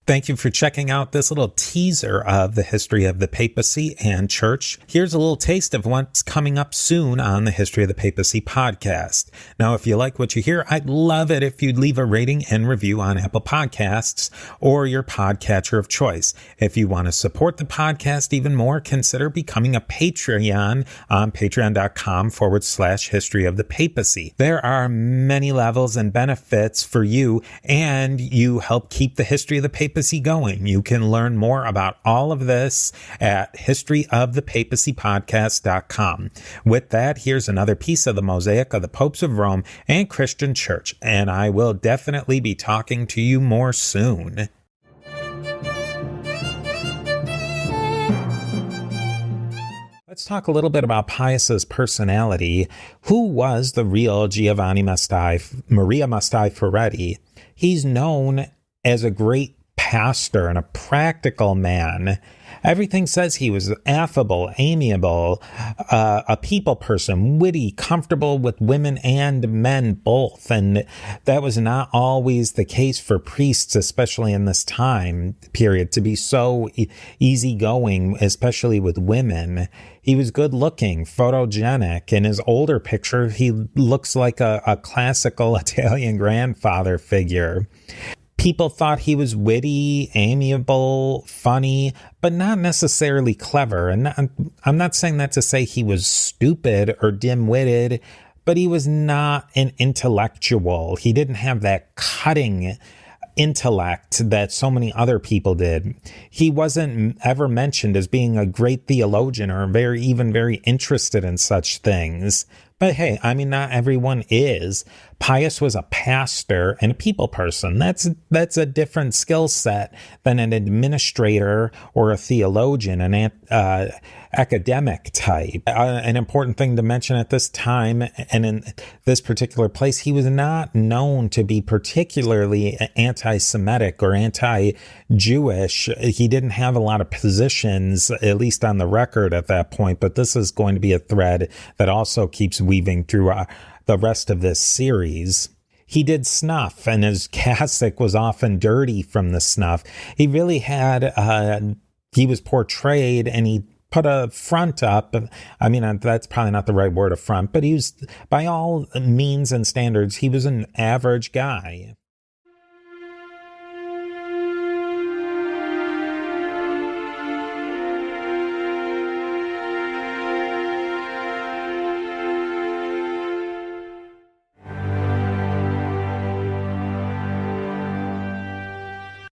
Thank you for checking out this little teaser of the history of the papacy and church. Here's a little taste of what's coming up soon on the History of the Papacy podcast. Now, if you like what you hear, I'd love it if you'd leave a rating and review on Apple Podcasts or your podcatcher of choice. If you want to support the podcast even more, consider becoming a Patreon on patreon.com/history of the papacy. There are many levels and benefits for you, and you help keep the history of the papacy going. You can learn more about all of this at historyofthepapacypodcast.com. With that, here's another piece of the mosaic of the popes of Rome and Christian church, and I will definitely be talking to you more soon. Let's talk a little bit about Pius's personality. Who was the real Giovanni Maria Mastai Ferretti? He's known as a great pastor and a practical man. Everything says he was affable, amiable, a people person, witty, comfortable with women and men both. And that was not always the case for priests, especially in this time period, to be so easygoing, especially with women. He was good looking, photogenic. In his older picture, he looks like a classical Italian grandfather figure. People thought he was witty, amiable, funny, but not necessarily clever. And I'm not saying that to say he was stupid or dim-witted, but he was not an intellectual. He didn't have that cutting intellect that so many other people did. He wasn't ever mentioned as being a great theologian or very interested in such things. But hey, I mean, not everyone is. Pius was a pastor and a people person. That's a different skill set than an administrator or a theologian, an academic type. An important thing to mention at this time and in this particular place, he was not known to be particularly anti-Semitic or anti-Jewish. He didn't have a lot of positions, at least on the record at that point, but this is going to be a thread that also keeps weaving through the rest of this series. He did snuff, and his cassock was often dirty from the snuff. He really had, he was portrayed, and he put a front up. I mean, that's probably not the right word, a front, but he was, by all means and standards, he was an average guy.